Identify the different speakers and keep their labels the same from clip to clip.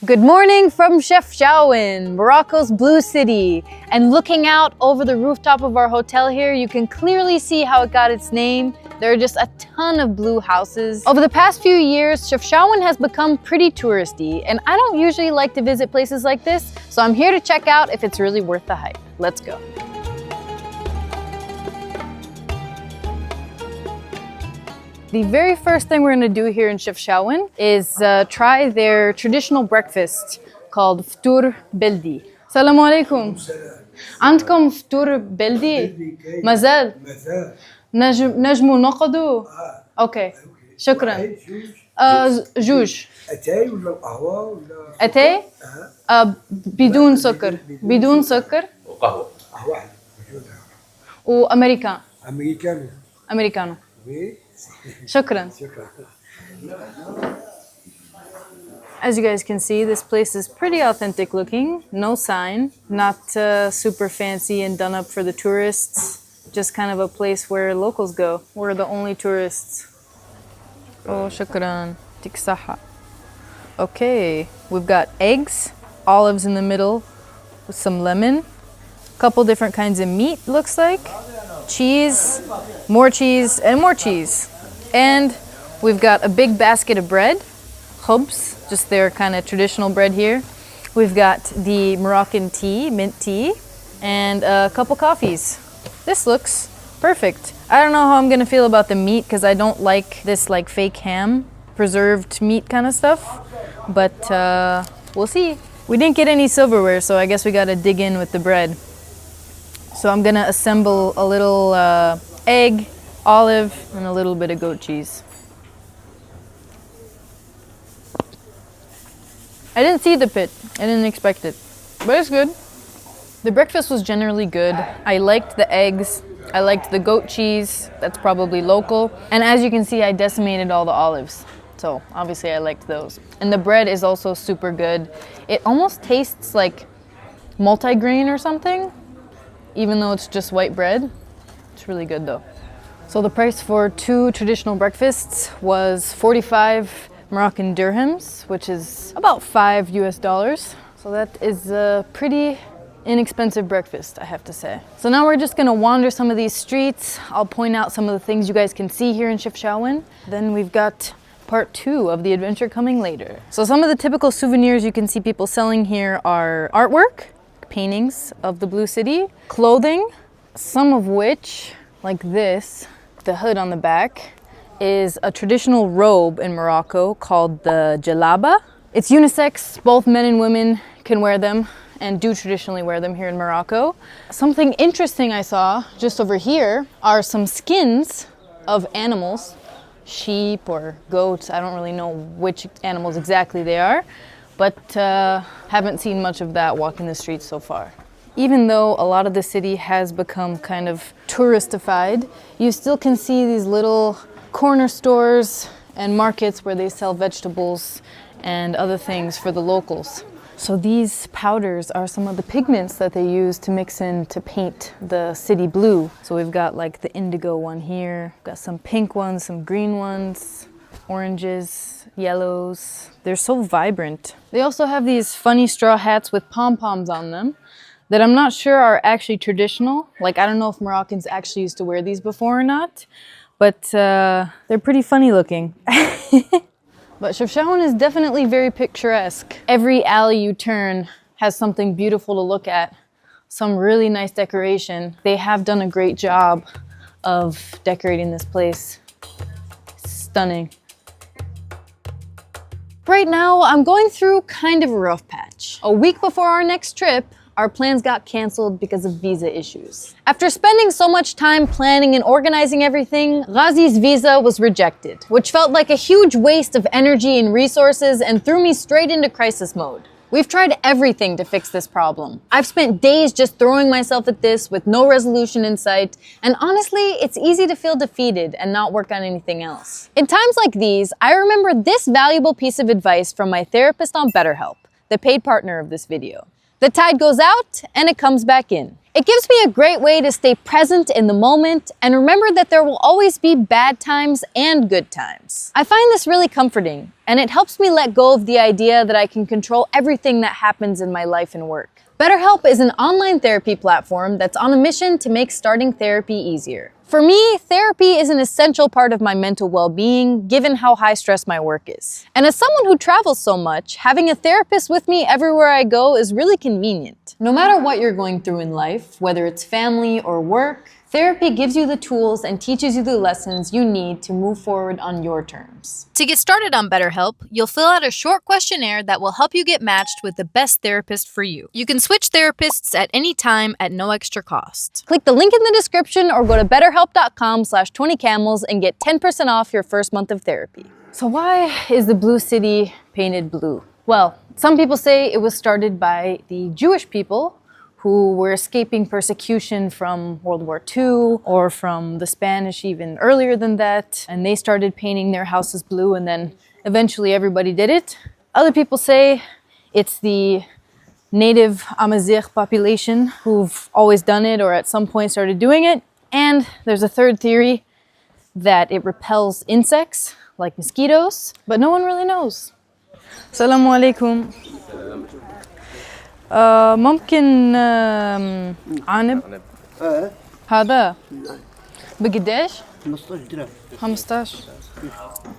Speaker 1: Good morning from Chefchaouen, Morocco's blue city. And looking out over the rooftop of our hotel here, you can clearly see how it got its name. There are just a ton of blue houses. Over the past few years, Chefchaouen has become pretty touristy, and I don't usually like to visit places like this, so I'm here to check out if it's really worth the hype. Let's go. The very first thing we're going to do here in Chefchaouen is try their traditional breakfast called Ftour Beldi. Assalamu alaikum. عندكم فطور بلدي؟ مازال؟ نجمو نقعدوا؟ اوكي شكرا. جوج.
Speaker 2: اتاي ولا القهوه ولا
Speaker 1: اتاي؟ بدون سكر. بدون سكر.
Speaker 2: وقهوه. قهوه واحده موجوده.
Speaker 1: وامريكان.
Speaker 2: امريكانو.
Speaker 1: امريكانو. شكرا. As you guys can see, this place is pretty authentic looking. No sign, not super fancy and done up for the tourists. Just kind of a place where locals go. We're the only tourists. Oh, shukran. Tik saha. Okay, we've got eggs, olives in the middle with some lemon, a couple different kinds of meat, looks like, cheese, and more cheese. And we've got a big basket of bread, khubz, just their kind of traditional bread here. We've got the Moroccan tea, mint tea, and a couple coffees. This looks perfect. I don't know how I'm gonna feel about the meat because I don't like this like fake ham, preserved meat kind of stuff, but we'll see. We didn't get any silverware, so I guess we gotta dig in with the bread. So I'm gonna assemble a little egg, olive, and a little bit of goat cheese. I didn't see the pit. I didn't expect it, but it's good. The breakfast was generally good. I liked the eggs. I liked the goat cheese. That's probably local. And as you can see, I decimated all the olives. So obviously I liked those. And the bread is also super good. It almost tastes like multigrain or something, even though it's just white bread. It's really good though. So the price for two traditional breakfasts was 45 Moroccan dirhams, which is about $5 US. So that is a pretty inexpensive breakfast, I have to say. So now we're just gonna wander some of these streets. I'll point out some of the things you guys can see here in Chefchaouen. Then we've got part 2 of the adventure coming later. So some of the typical souvenirs you can see people selling here are artwork, paintings of the blue city, clothing, some of which, like this, the hood on the back, is a traditional robe in Morocco called the jalaba. It's unisex, both men and women can wear them and do traditionally wear them here in Morocco. Something interesting I saw just over here are some skins of animals, sheep or goats. I don't really know which animals exactly they are, but haven't seen much of that walking the streets so far. Even though a lot of the city has become kind of touristified, you still can see these little corner stores and markets where they sell vegetables and other things for the locals. So these powders are some of the pigments that they use to mix in to paint the city blue. So we've got like the indigo one here, got some pink ones, some green ones, oranges, yellows. They're so vibrant. They also have these funny straw hats with pom-poms on them that I'm not sure are actually traditional. Like, I don't know if Moroccans actually used to wear these before or not, but they're pretty funny looking. But Chefchaouen is definitely very picturesque. Every alley you turn has something beautiful to look at, some really nice decoration. They have done a great job of decorating this place. Stunning. Right now, I'm going through kind of a rough patch. A week before our next trip, our plans got canceled because of visa issues. After spending so much time planning and organizing everything, Ghazi's visa was rejected, which felt like a huge waste of energy and resources and threw me straight into crisis mode. We've tried everything to fix this problem. I've spent days just throwing myself at this with no resolution in sight, and honestly, it's easy to feel defeated and not work on anything else. In times like these, I remember this valuable piece of advice from my therapist on BetterHelp, the paid partner of this video. The tide goes out and it comes back in. It gives me a great way to stay present in the moment and remember that there will always be bad times and good times. I find this really comforting, and it helps me let go of the idea that I can control everything that happens in my life and work. BetterHelp is an online therapy platform that's on a mission to make starting therapy easier. For me, therapy is an essential part of my mental well-being, given how high stress my work is. And as someone who travels so much, having a therapist with me everywhere I go is really convenient. No matter what you're going through in life, whether it's family or work, therapy gives you the tools and teaches you the lessons you need to move forward on your terms. To get started on BetterHelp, you'll fill out a short questionnaire that will help you get matched with the best therapist for you. You can switch therapists at any time at no extra cost. Click the link in the description or go to betterhelp.com/20camels and get 10% off your first month of therapy. So why is the blue city painted blue? Well, some people say it was started by the Jewish people who were escaping persecution from World War II or from the Spanish even earlier than that. And they started painting their houses blue, and then eventually everybody did it. Other people say it's the native Amazigh population who've always done it or at some point started doing it. And there's a third theory that it repels insects like mosquitoes, but no one really knows. Assalamu alaikum. ممكن عنب هذا بقديش؟
Speaker 2: 15 درهم.
Speaker 1: 15.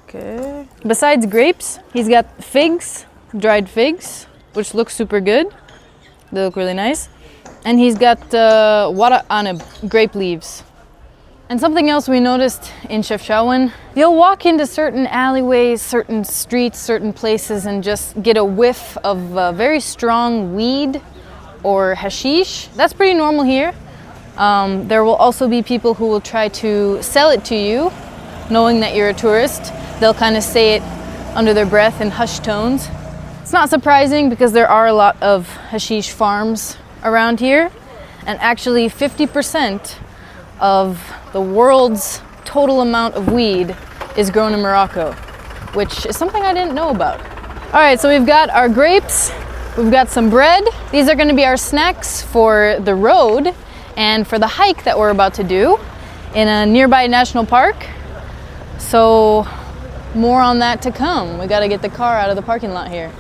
Speaker 1: Okay. Besides grapes, he's got figs, dried figs, which look super good. They look really nice. And he's got wara anib, grape leaves. And something else we noticed in Chefchaouen, you'll walk into certain alleyways, certain streets, certain places and just get a whiff of very strong weed or hashish. That's pretty normal here. There will also be people who will try to sell it to you, knowing that you're a tourist. They'll kind of say it under their breath in hushed tones. It's not surprising because there are a lot of hashish farms around here, and actually 50% of the world's total amount of weed is grown in Morocco, which is something I didn't know about. All right, so we've got our grapes, we've got some bread. These are gonna be our snacks for the road and for the hike that we're about to do in a nearby national park. So more on that to come. We gotta get the car out of the parking lot here.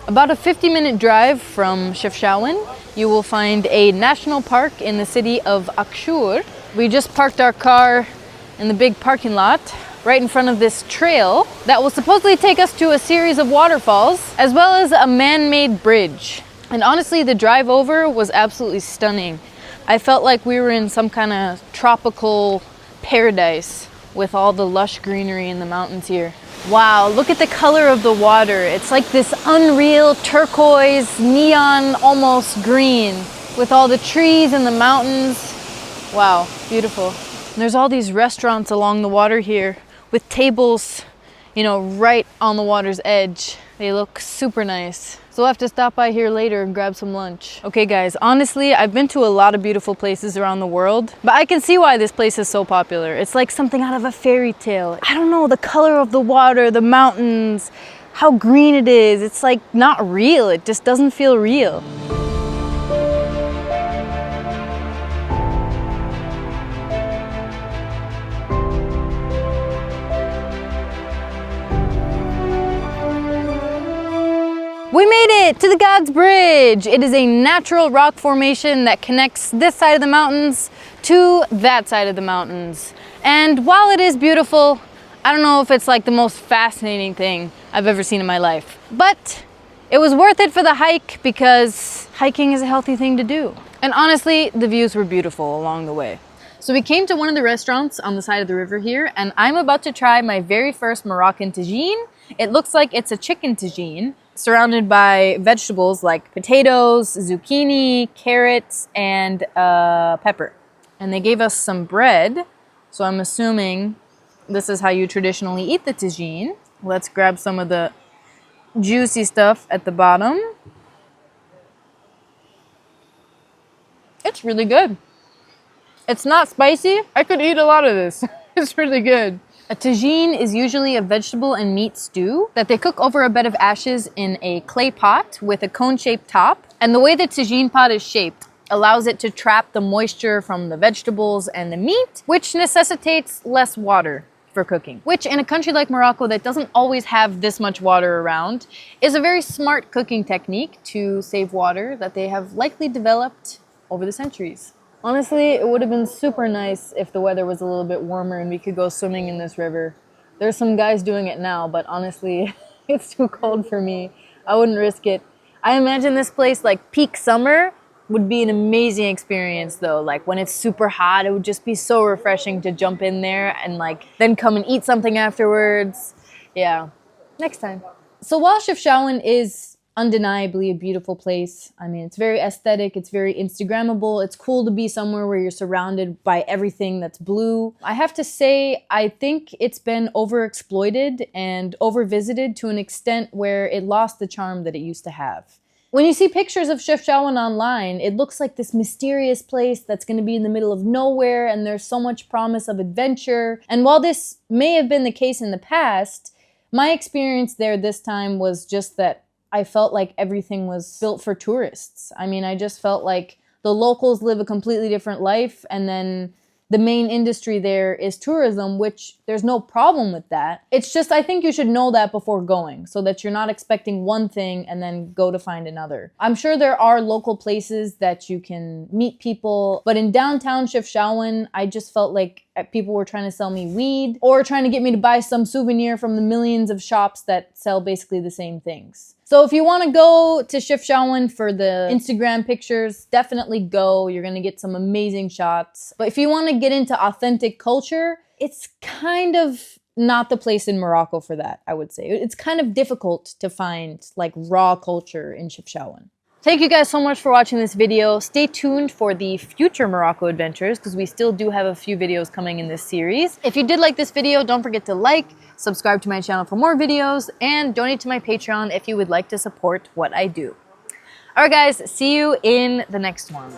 Speaker 1: About a 50-minute drive from Chefchaouen, you will find a national park in the city of Akchour. We just parked our car in the big parking lot right in front of this trail that will supposedly take us to a series of waterfalls, as well as a man-made bridge. And honestly, the drive over was absolutely stunning. I felt like we were in some kind of tropical paradise with all the lush greenery in the mountains here. Wow, look at the color of the water. It's like this unreal turquoise, neon, almost green with all the trees and the mountains. Wow, beautiful. And there's all these restaurants along the water here with tables, you know, right on the water's edge. They look super nice. So we'll have to stop by here later and grab some lunch. Okay guys, honestly, I've been to a lot of beautiful places around the world, but I can see why this place is so popular. It's like something out of a fairy tale. I don't know, the color of the water, the mountains, how green it is. It's like not real. It just doesn't feel real. We made it to the God's Bridge. It is a natural rock formation that connects this side of the mountains to that side of the mountains. And while it is beautiful, I don't know if it's like the most fascinating thing I've ever seen in my life. But it was worth it for the hike because hiking is a healthy thing to do. And honestly, the views were beautiful along the way. So we came to one of the restaurants on the side of the river here, and I'm about to try my very first Moroccan tagine. It looks like it's a chicken tagine, surrounded by vegetables like potatoes, zucchini, carrots, and pepper. And they gave us some bread, so I'm assuming this is how you traditionally eat the tagine. Let's grab some of the juicy stuff at the bottom. It's really good. It's not spicy. I could eat a lot of this. It's really good. A tagine is usually a vegetable and meat stew that they cook over a bed of ashes in a clay pot with a cone-shaped top. And the way the tagine pot is shaped allows it to trap the moisture from the vegetables and the meat, which necessitates less water for cooking. Which in a country like Morocco that doesn't always have this much water around is a very smart cooking technique to save water that they have likely developed over the centuries. Honestly, it would have been super nice if the weather was a little bit warmer and we could go swimming in this river. There's some guys doing it now, but honestly, it's too cold for me. I wouldn't risk it. I imagine this place like peak summer would be an amazing experience though. Like when it's super hot, it would just be so refreshing to jump in there and like then come and eat something afterwards. Yeah, next time. So while Chefchaouen is undeniably a beautiful place. I mean, it's very aesthetic, it's very Instagrammable, it's cool to be somewhere where you're surrounded by everything that's blue. I have to say, I think it's been overexploited and overvisited to an extent where it lost the charm that it used to have. When you see pictures of Chefchaouen online, it looks like this mysterious place that's going to be in the middle of nowhere and there's so much promise of adventure. And while this may have been the case in the past, my experience there this time was just that I felt like everything was built for tourists. I mean, I just felt like the locals live a completely different life, and then the main industry there is tourism, which there's no problem with that. It's just, I think you should know that before going so that you're not expecting one thing and then go to find another. I'm sure there are local places that you can meet people, but in downtown Chefchaouen, I just felt like people were trying to sell me weed or trying to get me to buy some souvenir from the millions of shops that sell basically the same things. So if you want to go to Chefchaouen for the Instagram pictures, definitely go. You're going to get some amazing shots. But if you want to get into authentic culture, it's kind of not the place in Morocco for that, I would say. It's kind of difficult to find like raw culture in Chefchaouen. Thank you guys so much for watching this video. Stay tuned for the future Morocco adventures because we still do have a few videos coming in this series. If you did like this video, don't forget to like, subscribe to my channel for more videos, and donate to my Patreon if you would like to support what I do. All right, guys, see you in the next one.